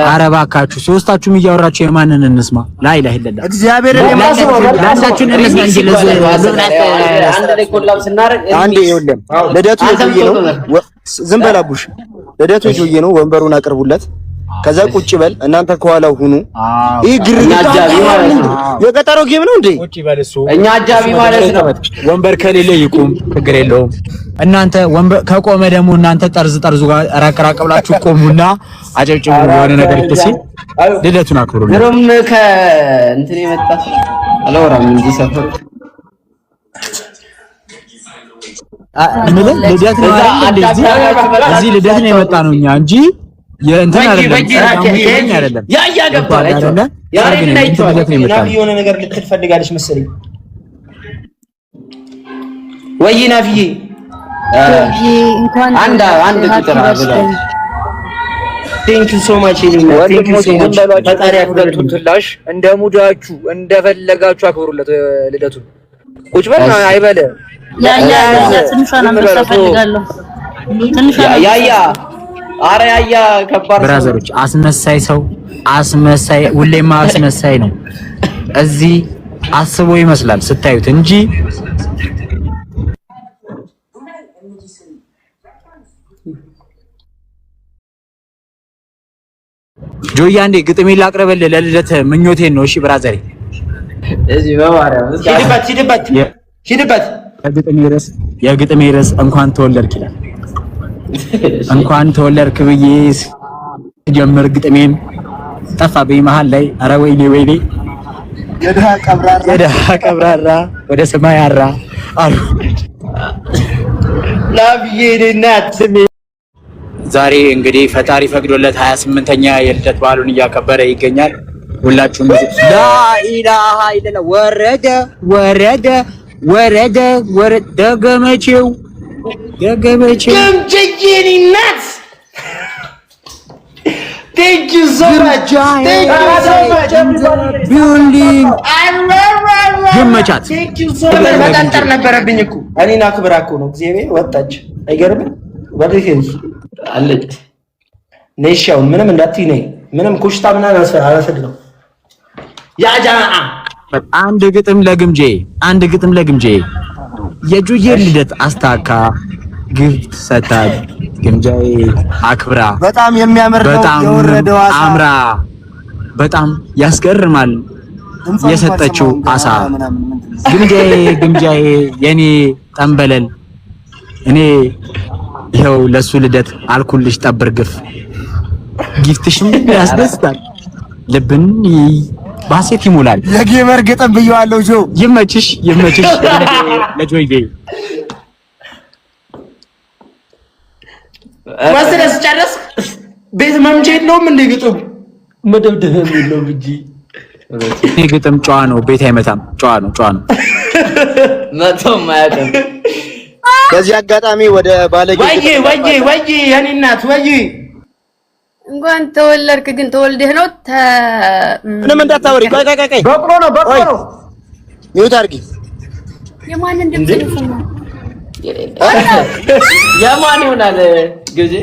ኧረ እባካችሁ ሶስታችሁም እያወራችሁ የማንን እንስማ? ላይ ላይ አይደለም እግዚአብሔር ለማሳችሁን እንስማ እንጂ አንድ ላይ ኮላብ ስናረግ አንዴ ይወለም ልደቱ ይጆዬ ነው። ዝም በላቡሽ ልደቱ ይጆዬ ነው። ወንበሩን አቅርቡለት። ከዛ ቁጭ በል እናንተ ከኋላው ሁኑ። ይሄ ግርግር አጃቢ ማለት ነው። የቀጠሮ ጌም ነው እንዴ? ቁጭ በል እሱ እኛ አጃቢ ማለት ነው። ወንበር ከሌለ ይቁም፣ ችግር የለውም። እናንተ ወንበር ከቆመ ደግሞ እናንተ ጠርዙ ጋር ራቅራቅ ብላችሁ ቆሙና አጨብጭቡ። የሆነ ነገር ሲል ልደቱን አክብሩ። ድሮም ከእንትን የመጣ አላወራም እንጂ ሰፈር ልደት ነው አይደል? እዚህ ልደት ነው የመጣ ነው እኛ እንጂ የእንትን አይደለም። ያ ገባል አይደለ? የሆነ ነገር ልትል ፈልጋለች መሰለኝ። ወይ ናፍዬ አንድ ቁጥር አብላ ቴንክ ዩ ሶ ማች ቴንክ ዩ ሶ ማች። ፈጣሪ ያክብርልሽ። እንደ ሙዳችሁ እንደፈለጋችሁ አክብሩለት ልደቱን። ቁጭ በል አይበለ ያ ትንሿን አንበሳ ፈልጋለሁ። ያ አረ ያያ ከባድ ብራዘሮች፣ አስመሳይ ሰው አስመሳይ ሁሌማ አስመሳይ ነው። እዚህ አስቦ ይመስላል ስታዩት እንጂ ጆያ እንዴ ግጥሜ ላቅርብልህ ለልደት ምኞቴን ነው። እሺ ብራዘሬ እዚህ በማርያም ሂድበት የግጥሜ ርዕስ እንኳን ተወለድክ ይላል። እንኳን ተወለድክ ብዬ ጀምር ግጥሜን ጠፋብኝ መሃል ላይ። ኧረ ወይኔ የድሃ ቀብራራ ወደ ሰማይ አራ አሉ ላብዬ እናት። ዛሬ እንግዲህ ፈጣሪ ፈቅዶለት 28ኛ የልደት በዓሉን እያከበረ ይገኛል። ሁላችሁም ላኢላሃ ኢላላ ወረደ ደገመቼው ገምጀጄኒ ናት። Thank you so much. ቢልዲንግ ይመቻት። መጠንጠር ነበረብኝ እኮ እኔን አክብራ እኮ ነው እግዚአብሔር ወጣች። አይገርምም? ወደዚህ አለች ነሻው ምንም እንዳትይ ነኝ። ምንም ኩሽታ ምናምን አላሰድነው። ያ ጃማ አንድ ግጥም ለግምጄ የጁዬ ልደት አስታካ ግፍት ሰጣት ግምጃዬ አክብራ በጣም የሚያምር ነው የወረደው አሳ አምራ በጣም ያስገርማል የሰጠችው አሳ ግምጃዬ የኔ ጠንበለል እኔ ይኸው ለሱ ልደት አልኩልሽ ጠብር ግፍ ጊፍትሽም ያስደስታል ልብን ባሴት ይሞላል። ለጌመር ግጥም ብየዋለሁ። ጆ ይመችሽ ለጆይዬ ወስደስ ጨረስ ቤት መምቼ የለውም እንደ ግጥም መደብደብ የለውም እንጂ እኔ ግጥም ጨዋ ነው። ቤት አይመታም። ጨዋ ነው መቶም ማያቀም። በዚህ አጋጣሚ ወደ ባለጌ ወይ የኔ እናት ወይ እንኳን ተወለድክ ግን ተወልደህ ነው ምንም እንዳታወሪ። ቆይ በቅሎ ነው ሚውት አድርጊ። የማንን ድምጽ ነው? የማን ይሆናል? ግዜ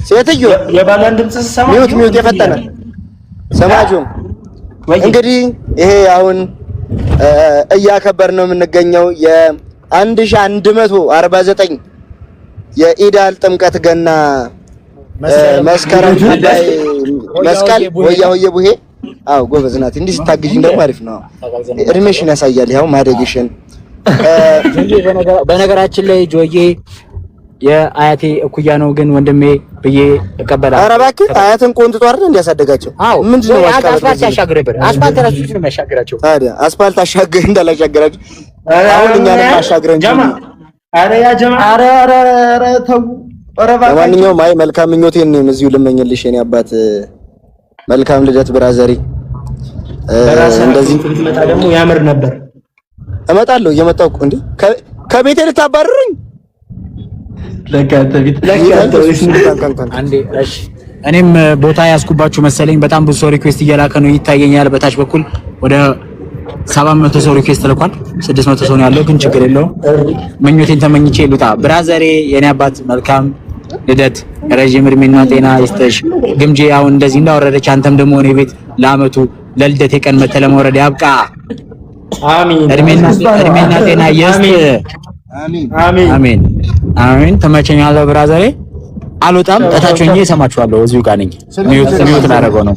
ሴትዮ የባሏን ድምጽ ሰማ። ሚውት የፈጠነ ሰማጁ። እንግዲህ ይሄ አሁን እያከበር ነው የምንገኘው የ1149 የኢዳል ጥምቀት ገና መስከረም ላይ መስቀል ወያ ቡሄ። አዎ ጎበዝ ናት። እንዲህ ስታግዢኝ ደግሞ አሪፍ ነው። እድሜሽን ያሳያል። ያው ማደግሽን። በነገራችን ላይ ጆዬ የአያቴ እኩያ ነው ግን ወንድሜ ብዬ እቀበላለሁ። ኧረ እባክህ አያትን ቆንጥጦ አይደል እንዲያሳደጋቸው? ምንድነው አስፋልት ያሻግረብን? አስፋልት ራሱ ነው የሚያሻግራቸው። ታዲያ አስፋልት አሻግረን እንዳላሻገራችሁ አሁን እኛንም አሻግረን ጀማ። ኧረ ያ ጀማ ኧረ ተው። ለማንኛውም አይ መልካም ምኞቴን ነው እዚሁ ልመኝልሽ የኔ አባት። መልካም ልደት ብራዘሪ። እንደዚህ ትመጣ ደግሞ ያምር ነበር። እመጣለሁ እየመጣሁ እኮ እንዴ ከቤቴ ልታባርሩኝ አንዴ። እሺ እኔም ቦታ ያስኩባችሁ መሰለኝ። በጣም ብዙ ሰው ሪኩዌስት እየላከ ነው ይታየኛል። በታች በኩል ወደ 700 ሰው ሪኩዌስት ልኳል። 600 ሰው ነው ያለው ግን ችግር የለውም። ምኞቴን ተመኝቼ ልውጣ ብራዘሬ የኔ አባት። መልካም ልደት ረጅም እድሜና ጤና ይስጥሽ። ግምጄ አሁን እንደዚህ እንዳወረደች አንተም ደግሞ እኔ ቤት ለአመቱ ለልደት የቀን መተህ ለመውረድ ያብቃ። አሜን። እድሜና ጤና ይስጥ። አሜን። ተመቸኛለህ ብራዘሬ። አልወጣም፣ እታች ሆኜ እሰማችኋለሁ። እዚሁ ጋር ነኝ። ሚውት ላደርገው ነው።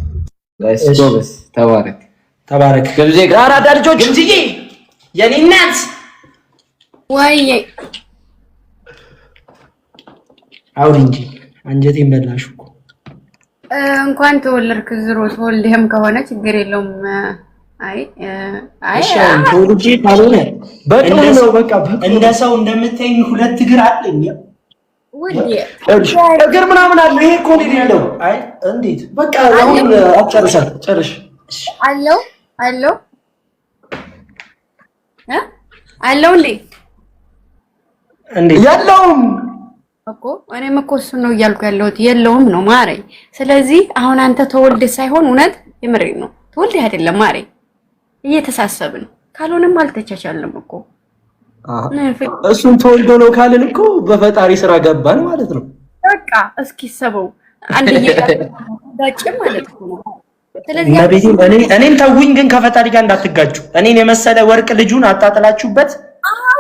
ተባረክ ግምጄ። አራዳ ልጆች ግምጄ የኔ እናት ወይዬ አውሪ እንጂ አንጀቴን በላሽ እኮ። እንኳን ተወለድክ። ዝሮ ተወልደህም ከሆነ ችግር የለውም። አይ ተወልጄ ካልሆነ በቃ ነው በቃ እንደ ሰው እንደምታይኝ ሁለት እግር አለኝ። እግር ምናምን አለ። ይሄ እኮ ነው የሌለው። አይ እንዴት በቃ አሁን አጨርሳለሁ። ጨርሽ አለው እንዴ ያለውም እኮ እኔም እኮ እሱን ነው እያልኩ ያለሁት። የለውም ነው ማረኝ። ስለዚህ አሁን አንተ ተወልደህ ሳይሆን እውነት የምሬን ነው ተወልደህ አይደለም ማረኝ። እየተሳሰብን ካልሆነም አልተቻቻልንም እኮ። እሱን ተወልዶ ነው ካልን እኮ በፈጣሪ ስራ ገባን ማለት ነው። በቃ እስኪ ሰበው አንድ እየዳጭ ማለት ነው። ስለዚህ እኔን ተውኝ፣ ግን ከፈጣሪ ጋር እንዳትጋጩ። እኔን የመሰለ ወርቅ ልጁን አጣጥላችሁበት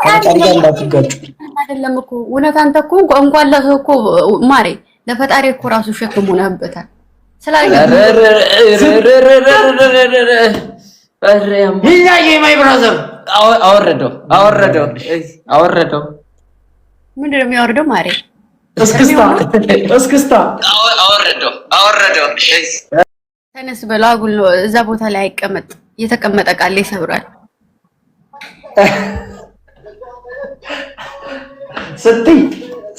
ከፈጣሪ ጋር እንዳትጋጩ። አይደለም እኮ እውነት አንተ እኮ እንኳን ለሰው እኮ ማሬ ለፈጣሪ እኮ ራሱ ሸክም ሆነህበታል። ማይ ብራዘር አወረደው። ምንድን ነው የሚያወርደው? ማሬ እስክስታ አወረደው። ተነስ በለው። አጉል ነው እዛ ቦታ ላይ አይቀመጥ። የተቀመጠ ቃል ይሰብራል።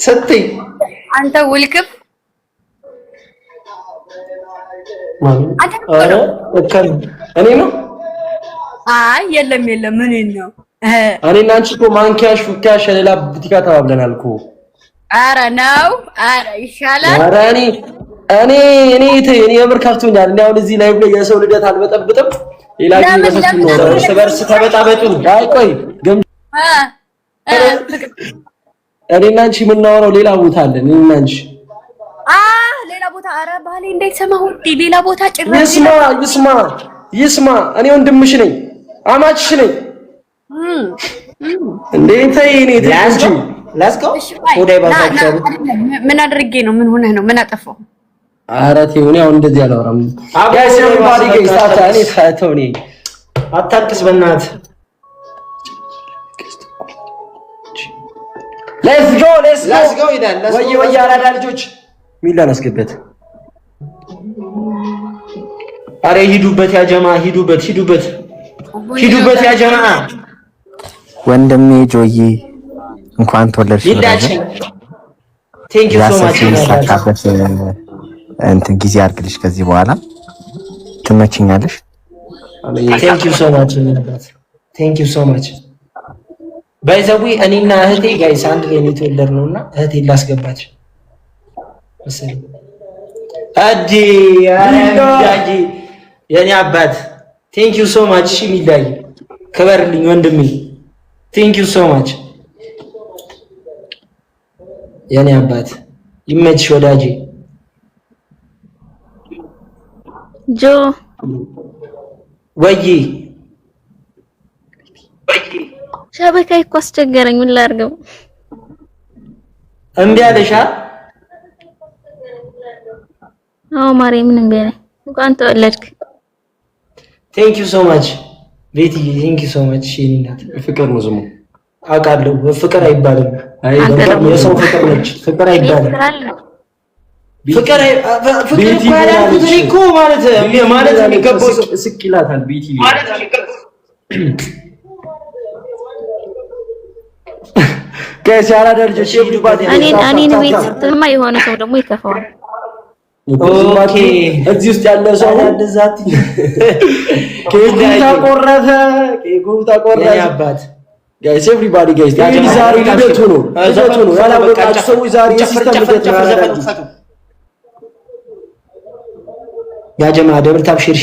ስትይ አንተ ውልቅብ እኔ ነው። አይ የለም ምን ነው እኔና አንቺ እኮ ማንኪያሽ ፉኪያሽ ሌላ ቡቲካ ተባብለናል እኮ። ኧረ ነው ይሻላል። ኧረ እኔ የምር ከፍቶኛል። እኔ አሁን እዚህ ላይ ብለ የሰው ልደት አልበጠብጥም። ሌላ ጊዜ በሰፊው ነው እርስ በርስ ተበጣበጡ። አይ ቆይ ግን እኔና አንቺ የምናወራው ሌላ ቦታ አለ። እኔና አንቺ ሌላ ቦታ። ኧረ ባሌ እንዳይሰማው ሌላ ቦታ ጭራሽ ይስማ። እኔ ወንድምሽ ነኝ፣ አማችሽ ነኝ። እንዴት እኔ እንጂ ላስቀው ወዳይ ባታቸው ምን አድርጌ ነው? ምን ሆነህ ነው? ምን አጠፋው? ኧረ ተው፣ እኔ አሁን እንደዚህ አላወራም። ጋይስ ኤቨሪባዲ ጋይስ ታታኒ አታልቅስ በእናትህ። ሌትስ ጎ ይላል። ወይ አራዳ ልጆች ሚላን አስገበት። አረ ሂዱበት ያ ጀማ፣ ሂዱበት ያ ጀማ። ወንድሜ ጆዬ እንኳን ተወለድሽ። ቴንክ ዩ ሶ ማች። እንትን ጊዜ አድርግልሽ። ከዚህ በኋላ ትመችኛለሽ። ቴንክ ዩ ሶ ማች። ባይዘዊ እኔና እህቴ ጋይስ አንድ ላይ ነው የተወለድነውና እህቴ ላስገባች መሰለኝ። አዲ የኔ አባት ቴንክ ዩ ሶ ማች። እሺ ሚዳይ ክበርልኝ ወንድሜ። ቴንክ ዩ ሶ ማች የኔ አባት። ይመችሽ ወዳጄ። ጆ ወይ ሸበካ እኮ አስቸገረኝ። ምን ላድርገው? እምቢ አለሽ? አዎ ማሬ፣ ምን እምቢ አለኝ? እንኳን ተወለድክ። ቴንክ ዩ ሶ ማች ቤቲ። ቴንክ ዩ ሶ ማች። እሺ እናት ፍቅር ነው ስሙ። አውቃለሁ። ፍቅር አይባልም። የሰው ፍቅር ነች። ፍቅር አይባልም። ፍቅር ያላልኩት እኔ እኮ ማለት የሚገባው ስቅ ይላታል ቤቲ ማለት የሚገባው ከዚህ አራዳ ልጆች እኔን ቤት ስትልማ የሆነ ሰው ደግሞ ይከፋዋል። ኦኬ እዚህ ውስጥ ያለ ሰው እንደዛት ኬኩ ተቆረጠ ያባት ጋይስ ኤቭሪባዲ ጋይስ ዛሬ ልደቱ ነው ያላወቃችሁ ሰዎች ዛሬ ሲስተም ልደት ነው። ያ ጀማ ደብር ታብ ሼር